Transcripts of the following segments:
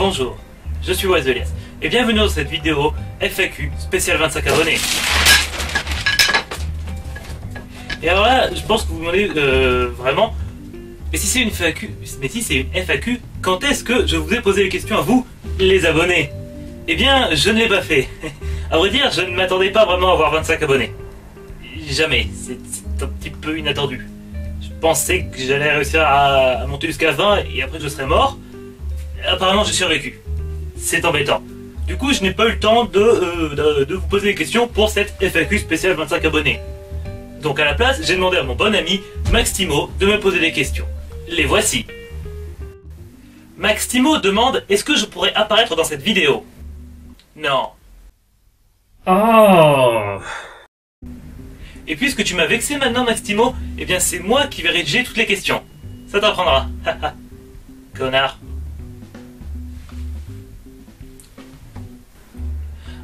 Bonjour, je suis Wazelias et bienvenue dans cette vidéo FAQ spécial 25 abonnés. Et alors là, je pense que vous vous demandez vraiment, mais si c'est une FAQ, quand est-ce que je vous ai posé les questions à vous, les abonnés? Eh bien, je ne l'ai pas fait. À vrai dire, je ne m'attendais pas vraiment à avoir 25 abonnés. Jamais, c'est un petit peu inattendu. Je pensais que j'allais réussir à monter jusqu'à 20 et après je serais mort. Apparemment, j'ai survécu. C'est embêtant. Du coup, je n'ai pas eu le temps de vous poser des questions pour cette FAQ spéciale 25 abonnés. Donc à la place, j'ai demandé à mon bon ami Max Timo de me poser des questions. Les voici. Max Timo demande: est-ce que je pourrais apparaître dans cette vidéo? Non. Oh. Et puisque tu m'as vexé maintenant, Max Timo, eh bien c'est moi qui vais rédiger toutes les questions. Ça t'apprendra. Connard.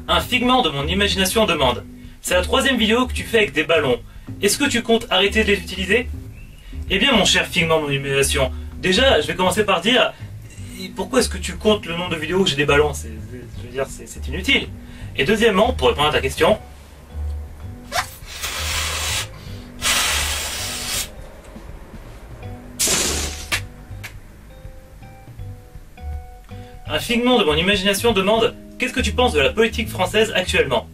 Un figment de mon imagination demande: c'est la 3e vidéo que tu fais avec des ballons. Est-ce que tu comptes arrêter de les utiliser? Eh bien mon cher figment de mon imagination, déjà je vais commencer par dire: pourquoi est-ce que tu comptes le nombre de vidéos où j'ai des ballons? Je veux dire, c'est inutile. Et deuxièmement, pour répondre à ta question, un figment de mon imagination demande: qu'est-ce que tu penses de la politique française actuellement?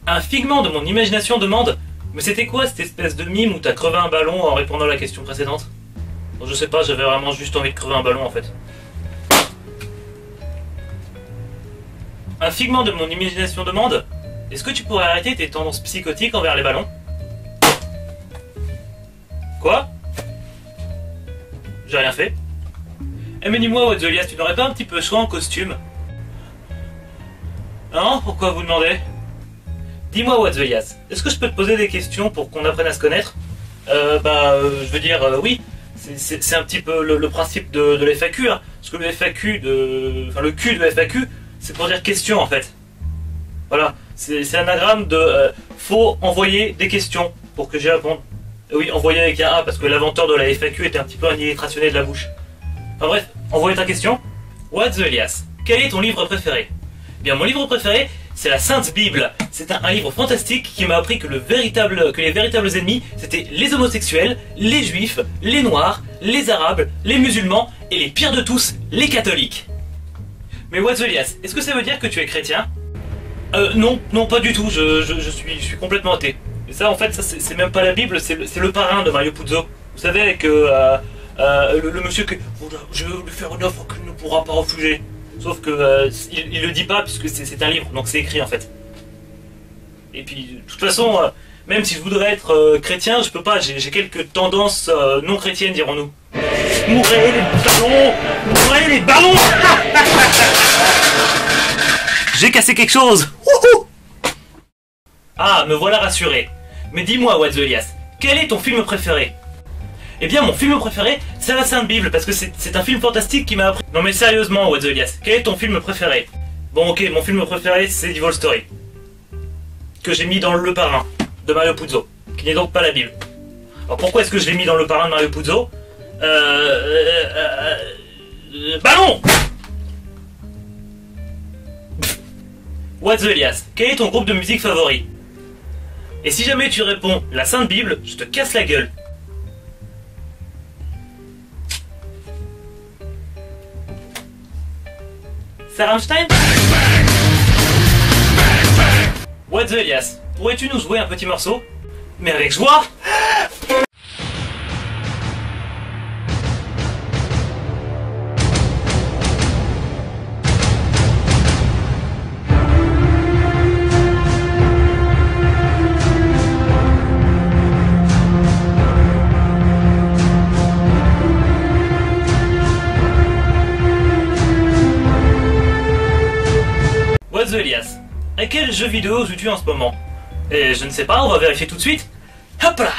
Un figment de mon imagination demande: mais c'était quoi cette espèce de mime où t'as crevé un ballon en répondant à la question précédente? Bon, je sais pas, j'avais vraiment juste envie de crever un ballon en fait. Un figment de mon imagination demande: est-ce que tu pourrais arrêter tes tendances psychotiques envers les ballons? Quoi? J'ai rien fait. Eh mais dis-moi, Wazelias, tu n'aurais pas un petit peu chaud en costume? Hein? Pourquoi vous demandez? Dis-moi, Wazelias, est-ce que je peux te poser des questions pour qu'on apprenne à se connaître? Je veux dire, oui. C'est un petit peu le principe de l'FAQ, hein. Parce que le FAQ le Q de FAQ, c'est pour dire question en fait. Voilà, c'est l'anagramme de faut envoyer des questions pour que j'y réponde. Oui, envoyer avec un A, parce que l'inventeur de la FAQ était un petit peu un illettrationné de la bouche. Enfin bref, envoyer ta question. Wazelias, quel est ton livre préféré? Eh bien, mon livre préféré, c'est la Sainte Bible. C'est un livre fantastique qui m'a appris que les véritables ennemis, c'était les homosexuels, les juifs, les noirs, les arabes, les musulmans et les pires de tous, les catholiques. Mais Wazelias, est-ce que ça veut dire que tu es chrétien? Non, pas du tout, je suis complètement athée. Et ça, en fait, ça c'est même pas la Bible, c'est le parrain de Mario Puzo. Vous savez, avec le monsieur que je vais lui faire une offre qu'il ne pourra pas refuser. Sauf que il le dit pas puisque c'est un livre, donc c'est écrit en fait. Et puis, de toute façon, même si je voudrais être chrétien, je peux pas, j'ai quelques tendances non chrétiennes, dirons-nous. Mourrez les ballons! Mourrez les ballons! J'ai cassé quelque chose! Wouhou! Ah, me voilà rassuré. Mais dis-moi, Wazelias, quel est ton film préféré? Eh bien, mon film préféré, c'est la Sainte Bible, parce que c'est un film fantastique qui m'a appris... Non mais sérieusement, Wazelias, quel est ton film préféré? Bon, ok, mon film préféré, c'est Evil Story. Que j'ai mis dans Le Parrain, de Mario Puzo, qui n'est donc pas la Bible. Alors pourquoi est-ce que je l'ai mis dans Le Parrain de Mario Puzo? Ballon! Wazelias, quel est ton groupe de musique favori? Et si jamais tu réponds la Sainte Bible, je te casse la gueule. C'est Rammstein? Wazelias, pourrais-tu nous jouer un petit morceau? Mais avec joie! Wazelias, à quel jeu vidéo joues-tu en ce moment? Et je ne sais pas, on va vérifier tout de suite. Hop là!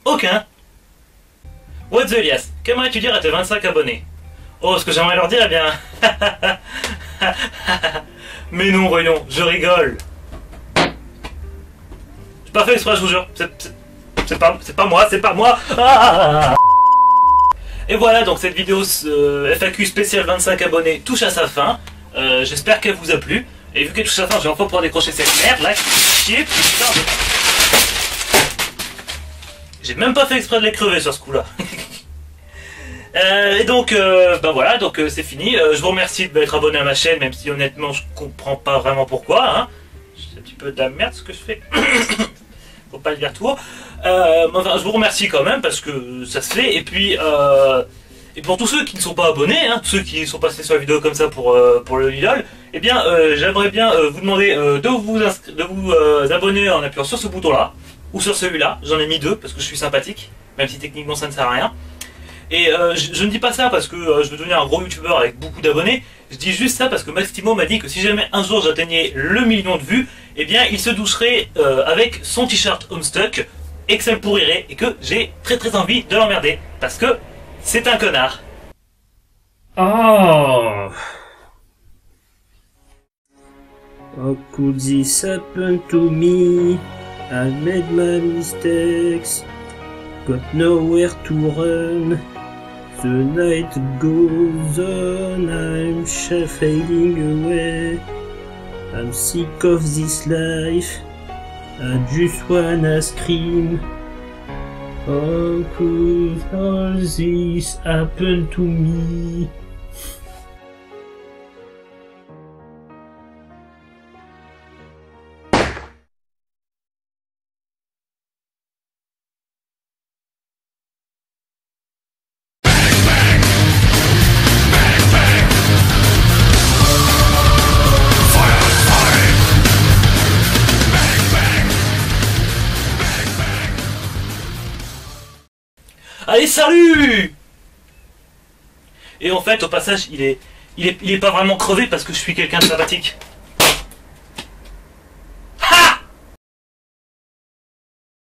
Aucun. What the Elias, qu'aimerais-tu dire à tes 25 abonnés? Oh, ce que j'aimerais leur dire, eh bien... Mais non, voyons, je rigole. J'ai pas fait exprès, je vous jure. C'est pas moi, c'est pas moi. Ah. Et voilà, donc cette vidéo FAQ spéciale 25 abonnés touche à sa fin. J'espère qu'elle vous a plu. Et vu qu'elle touche à sa fin, j'ai enfin pouvoir décrocher cette merde là. Chier, putain de... J'ai même pas fait exprès de les crever sur ce coup-là. Et donc, ben voilà, donc c'est fini. Je vous remercie de m'être abonné à ma chaîne, même si honnêtement je comprends pas vraiment pourquoi. Hein. C'est un petit peu de la merde ce que je fais. Faut pas le dire tout haut. Enfin, je vous remercie quand même parce que ça se fait. Et puis, et pour tous ceux qui ne sont pas abonnés, hein, ceux qui sont passés sur la vidéo comme ça pour le Lidl, eh bien, j'aimerais bien vous demander de vous abonner en appuyant sur ce bouton-là ou sur celui-là. J'en ai mis deux parce que je suis sympathique, même si techniquement ça ne sert à rien. Et je ne dis pas ça parce que je veux devenir un gros youtubeur avec beaucoup d'abonnés. Je dis juste ça parce que Maximo m'a dit que si jamais un jour j'atteignais le million de vues, eh bien il se doucherait avec son t-shirt Homestuck et que ça le pourrirait et que j'ai très envie de l'emmerder parce que c'est un connard. Oh. How could this happen to me? I made my mistakes, got nowhere to run. The night goes on, I'm fading away. I'm sick of this life, I just wanna scream. How could all this happen to me? Allez, salut! Et en fait, au passage, il est pas vraiment crevé parce que je suis quelqu'un de sympathique.